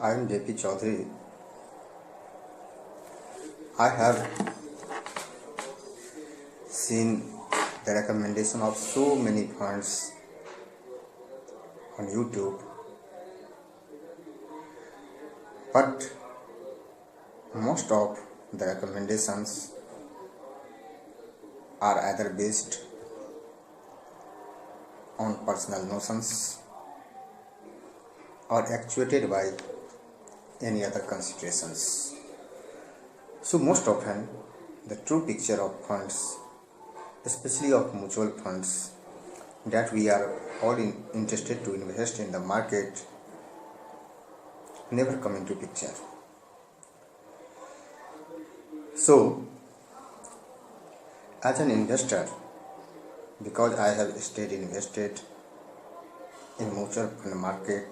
I am JP Chaudhary. I have seen the recommendation of so many funds on YouTube, but most of the recommendations are either based on personal notions or actuated by any other considerations. So most often the true picture of funds, especially of mutual funds that we are all interested to invest in the market, never come into picture. So as an investor, because I have stayed invested in mutual fund market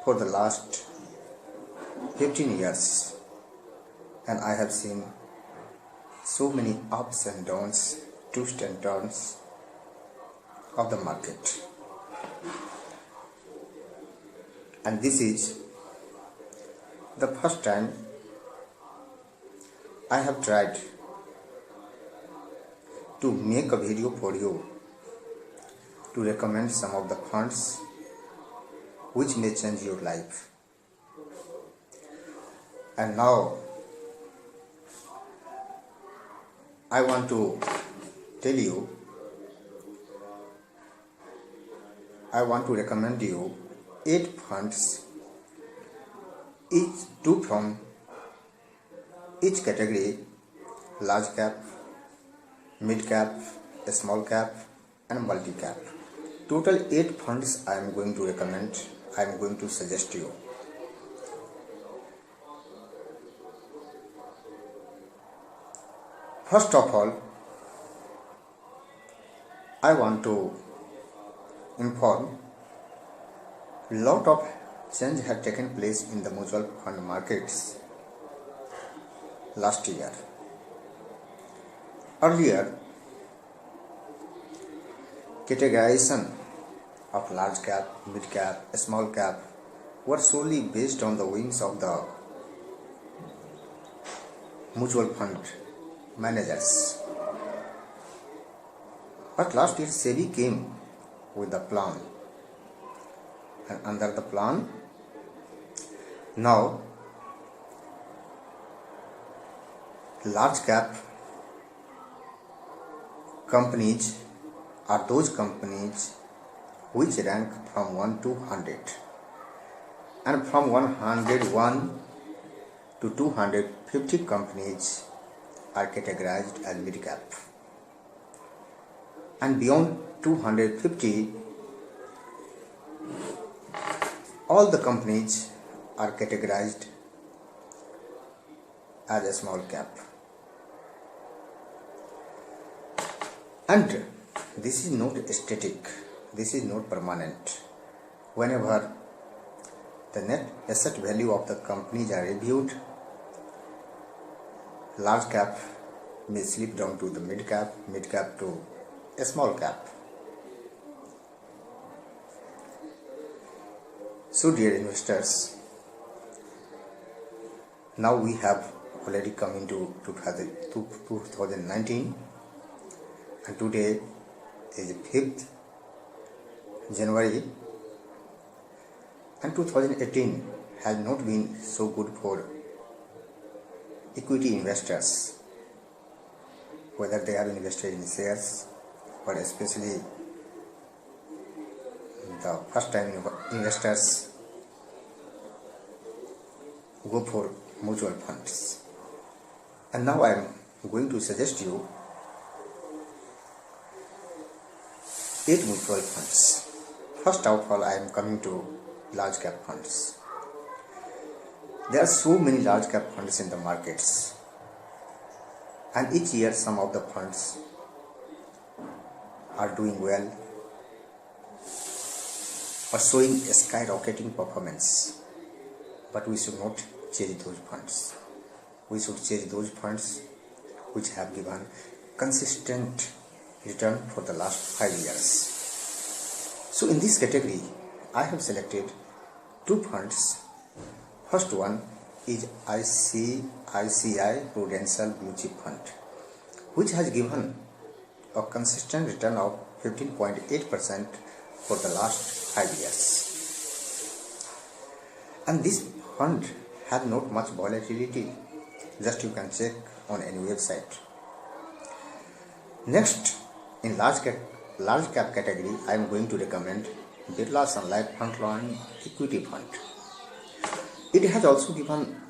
for the last 15 years, and I have seen so many ups and downs, twists and turns of the market. And this is the first time I have tried to make a video for you to recommend some of the funds which may change your life. And now I want to tell you, I want to recommend you 8 funds, two from each category: large cap, mid cap, small cap and multi cap. Total 8 funds I am going to recommend, I am going to suggest you. First of all, I want to inform lot of change had taken place in the mutual fund markets last year. Earlier, categorization of large cap, mid cap, small cap were solely based on the wings of the mutual fund managers. But last year SEBI came with a plan, and under the plan, now large cap companies are those companies which rank from 1 to 100, and from 101 to 250 companies are categorized as mid cap, and beyond 250 all the companies are categorized as a small cap. And this is not static, this is not permanent. Whenever the net asset value of the companies are reviewed, large cap may slip down to the mid cap to a small cap. So dear investors, now we have already come into 2019, and today is 5th January, and 2018 has not been so good for equity investors, whether they are invested in shares, but especially the first time investors go for mutual funds. And now I am going to suggest you 8 mutual funds. First of all, I am coming to large cap funds. There are so many large cap funds in the markets, and each year some of the funds are doing well or showing a skyrocketing performance. But we should not chase those funds. We should chase those funds which have given consistent return for the last 5 years. So in this category, I have selected 2 funds First one is ICICI Prudential Blue Chip Fund, which has given a consistent return of 15.8% for the last 5 years. And this fund has not much volatility, just you can check on any website. Next, in large cap category, I am going to recommend Birla Sun Life Frontline Equity Fund. It has also given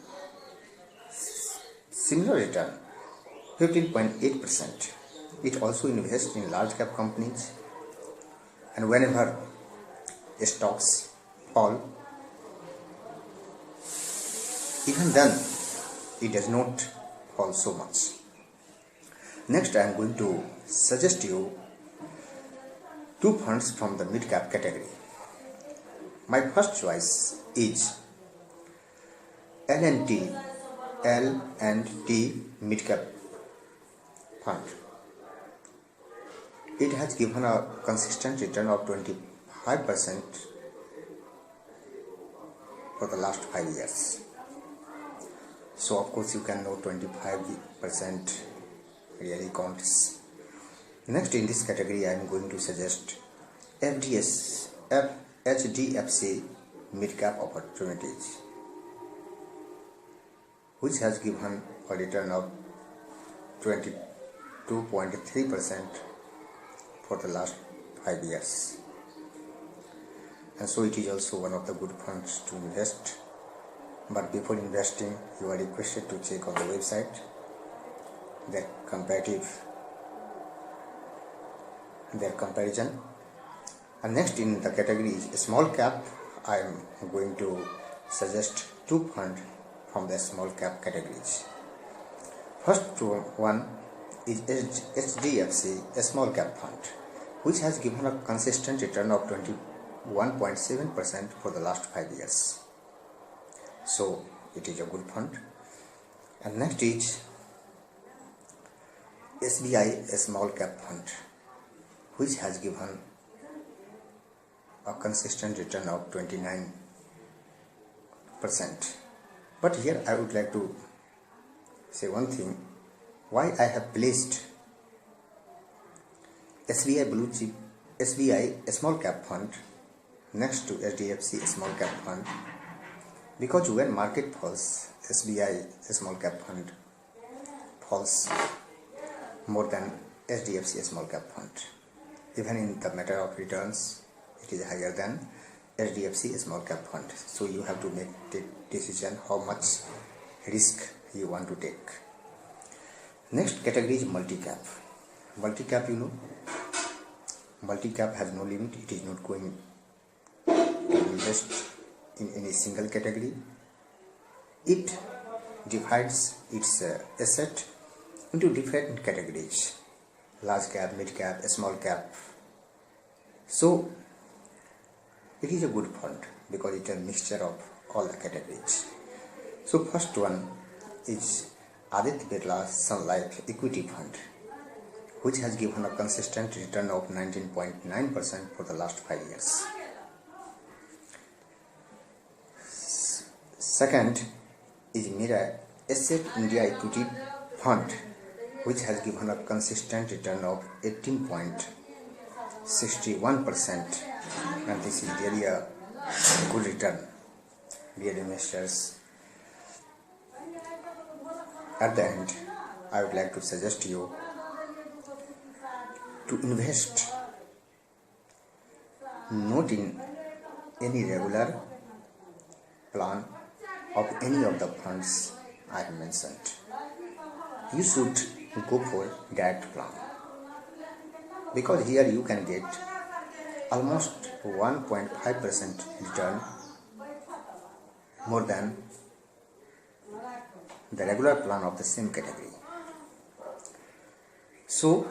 similar return, 15.8%. It also invests in large cap companies, and whenever stocks fall, even then it does not fall so much. Next, I am going to suggest you two funds from the mid cap category. My first choice is L&T mid cap fund. It has given a consistent return of 25% for the last 5 years. So of course you can know 25% really counts. Next in this category I am going to suggest HDFC mid cap opportunities, which has given a return of 22.3% for the last 5 years. And so it is also one of the good funds to invest. But before investing, you are requested to check on the website their comparison. And next in the category is small cap. I am going to suggest two funds from the small cap categories. First one is HDFC small cap fund, which has given a consistent return of 21.7% for the last 5 years. So it is a good fund. And next is SBI small cap fund, which has given a consistent return of 29%. But here I would like to say one thing, why I have placed SBI small cap fund next to HDFC small cap fund, because when market falls, SBI small cap fund falls more than HDFC small cap fund. Even in the matter of returns, it is higher than HDFC small cap fund. So you have to make the decision how much risk you want to take. Next category is multi-cap. Multi-cap, you know, multi-cap has no limit. It is not going to invest in any single category. It divides its asset into different categories: large cap, mid cap, small cap. So it is a good fund because it is a mixture of all the categories. So first one is Aditya Birla Sun Life Equity Fund, which has given a consistent return of 19.9% for the last 5 years. Second is Mirae Asset India Equity Fund, which has given a consistent return of 18.61%, and this is really a good return. Dear investors, at the end, I would like to suggest you to invest not in any regular plan of any of the funds I have mentioned. You should go for direct plan, because here you can get almost 1.5% return more than the regular plan of the same category. So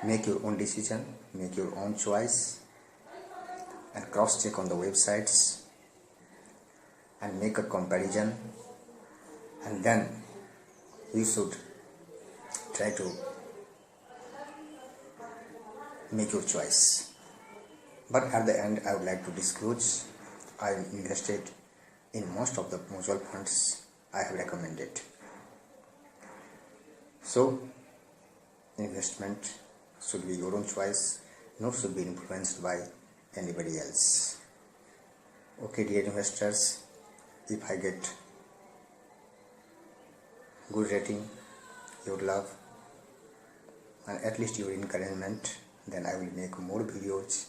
make your own decision, make your own choice, and cross check on the websites and make a comparison, and then you should try to make your choice. But at the end, I would like to disclose I invested in most of the mutual funds I have recommended. So, investment should be your own choice, not should be influenced by anybody else. Okay, dear investors, if I get good rating, your love, and at least your encouragement, then I will make more videos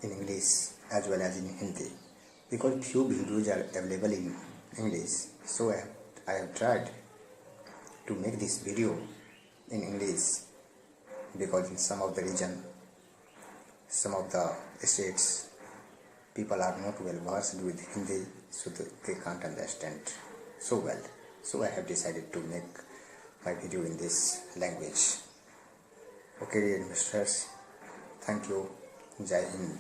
in English as well as in Hindi, because few videos are available in English. So I have tried to make this video in English, because in some of the region, some of the states, people are not well versed with Hindi, so they can't understand so well. So I have decided to make my video in this language. Okay, dear investors, thank you. Jai Hind.